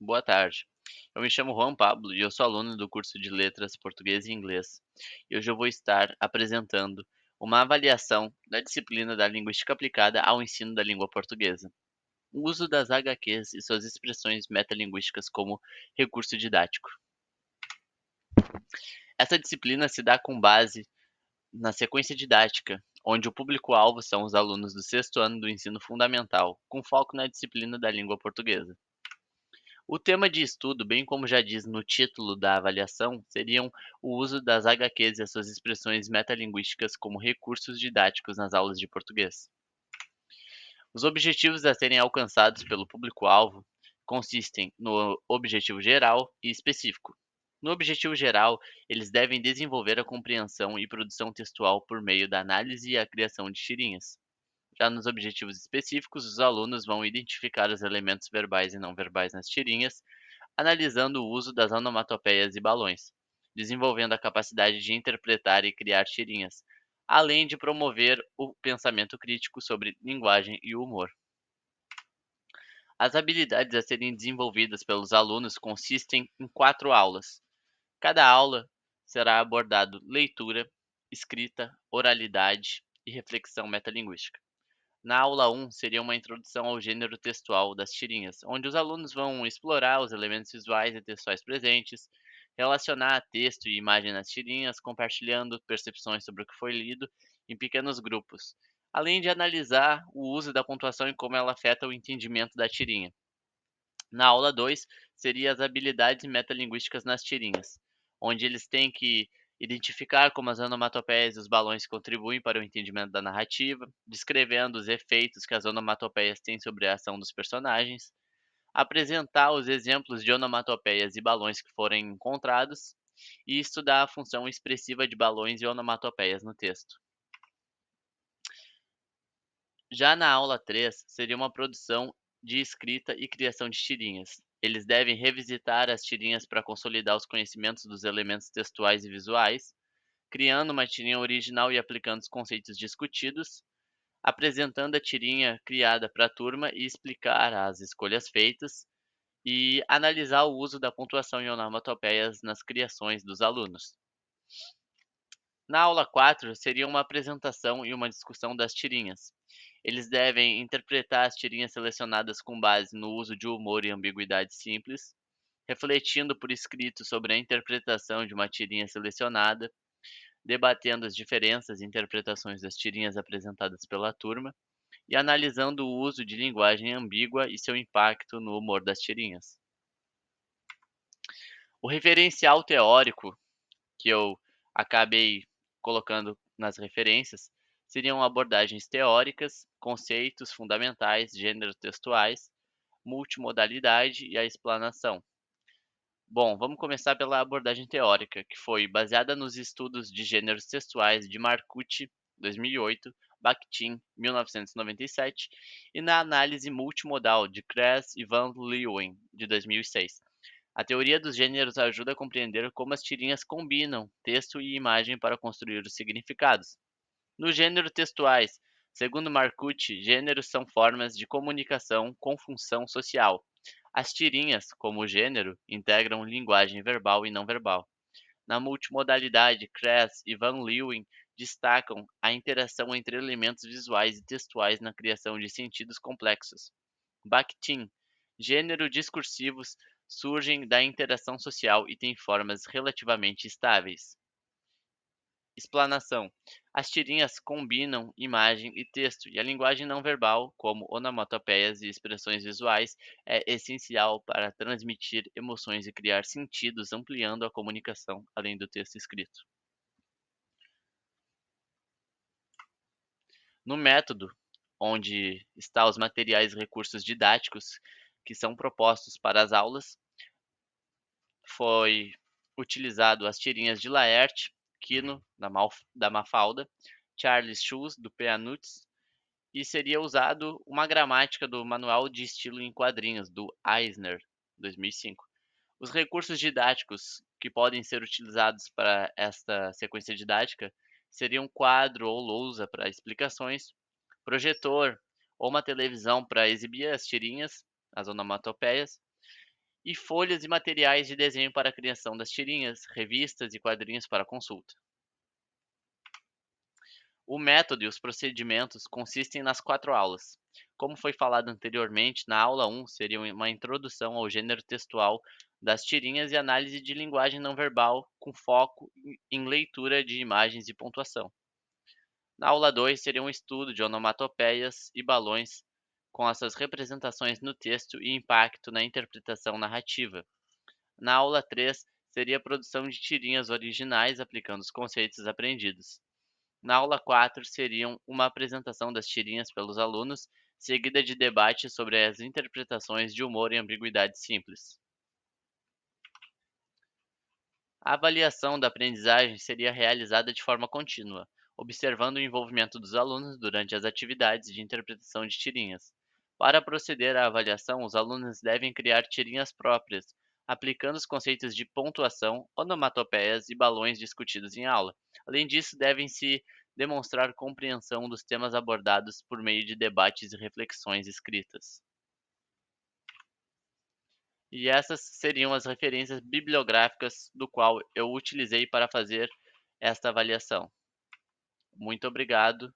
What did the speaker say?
Boa tarde. Eu me chamo Juan Pablo e eu sou aluno do curso de Letras Português e Inglês. E hoje eu vou estar apresentando uma avaliação da disciplina da Linguística aplicada ao ensino da língua portuguesa. O uso das HQs e suas expressões metalinguísticas como recurso didático. Essa disciplina se dá com base na sequência didática, onde o público-alvo são os alunos do sexto ano do ensino fundamental, com foco na disciplina da língua portuguesa. O tema de estudo, bem como já diz no título da avaliação, seriam o uso das HQs e as suas expressões metalinguísticas como recursos didáticos nas aulas de português. Os objetivos a serem alcançados pelo público-alvo consistem no objetivo geral e específico. No objetivo geral, eles devem desenvolver a compreensão e produção textual por meio da análise e a criação de tirinhas. Já nos objetivos específicos, os alunos vão identificar os elementos verbais e não verbais nas tirinhas, analisando o uso das onomatopeias e balões, desenvolvendo a capacidade de interpretar e criar tirinhas, além de promover o pensamento crítico sobre linguagem e humor. As habilidades a serem desenvolvidas pelos alunos consistem em 4 aulas. Cada aula será abordado leitura, escrita, oralidade e reflexão metalinguística. Na aula 1 seria uma introdução ao gênero textual das tirinhas, onde os alunos vão explorar os elementos visuais e textuais presentes, relacionar texto e imagem nas tirinhas, compartilhando percepções sobre o que foi lido em pequenos grupos, além de analisar o uso da pontuação e como ela afeta o entendimento da tirinha. Na aula 2 seria as habilidades metalinguísticas nas tirinhas, onde eles têm que identificar como as onomatopeias e os balões contribuem para o entendimento da narrativa, descrevendo os efeitos que as onomatopeias têm sobre a ação dos personagens, apresentar os exemplos de onomatopeias e balões que forem encontrados e estudar a função expressiva de balões e onomatopeias no texto. Já na aula 3 seria uma produção de escrita e criação de tirinhas. Eles devem revisitar as tirinhas para consolidar os conhecimentos dos elementos textuais e visuais, criando uma tirinha original e aplicando os conceitos discutidos, apresentando a tirinha criada para a turma e explicar as escolhas feitas, e analisar o uso da pontuação e onomatopeias nas criações dos alunos. Na aula 4 seria uma apresentação e uma discussão das tirinhas. Eles devem interpretar as tirinhas selecionadas com base no uso de humor e ambiguidade simples, refletindo por escrito sobre a interpretação de uma tirinha selecionada, debatendo as diferenças e interpretações das tirinhas apresentadas pela turma e analisando o uso de linguagem ambígua e seu impacto no humor das tirinhas. O referencial teórico que eu acabei colocando nas referências seriam abordagens teóricas, conceitos fundamentais, gêneros textuais, multimodalidade e a explanação. Bom, vamos começar pela abordagem teórica, que foi baseada nos estudos de gêneros textuais de Marcucci, 2008, Bakhtin, 1997, e na análise multimodal de Kress e Van Leeuwen, de 2006. A teoria dos gêneros ajuda a compreender como as tirinhas combinam texto e imagem para construir os significados. No gênero textuais, segundo Marcucci, gêneros são formas de comunicação com função social. As tirinhas, como gênero, integram linguagem verbal e não verbal. Na multimodalidade, Kress e Van Leeuwen destacam a interação entre elementos visuais e textuais na criação de sentidos complexos. Bakhtin, gênero discursivos surgem da interação social e têm formas relativamente estáveis. Explanação. As tirinhas combinam imagem e texto, e a linguagem não verbal, como onomatopeias e expressões visuais, é essencial para transmitir emoções e criar sentidos, ampliando a comunicação além do texto escrito. No método, onde está os materiais e recursos didáticos que são propostos para as aulas, foi utilizado as tirinhas de Laerte, Quino, da Mafalda, Charles Schulz, do Peanuts, e seria usado uma gramática do Manual de Estilo em Quadrinhos, do Eisner, 2005. Os recursos didáticos que podem ser utilizados para esta sequência didática seriam quadro ou lousa para explicações, projetor ou uma televisão para exibir as tirinhas, as onomatopeias, e folhas e materiais de desenho para a criação das tirinhas, revistas e quadrinhos para consulta. O método e os procedimentos consistem nas 4 aulas. Como foi falado anteriormente, na aula 1 seria uma introdução ao gênero textual das tirinhas e análise de linguagem não verbal com foco em leitura de imagens e pontuação. Na aula 2 seria um estudo de onomatopeias e balões com essas representações no texto e impacto na interpretação narrativa. Na aula 3 seria a produção de tirinhas originais aplicando os conceitos aprendidos. Na aula 4 seriam uma apresentação das tirinhas pelos alunos, seguida de debate sobre as interpretações de humor e ambiguidade simples. A avaliação da aprendizagem seria realizada de forma contínua, observando o envolvimento dos alunos durante as atividades de interpretação de tirinhas. Para proceder à avaliação, os alunos devem criar tirinhas próprias, aplicando os conceitos de pontuação, onomatopeias e balões discutidos em aula. Além disso, devem-se demonstrar compreensão dos temas abordados por meio de debates e reflexões escritas. E essas seriam as referências bibliográficas do qual eu utilizei para fazer esta avaliação. Muito obrigado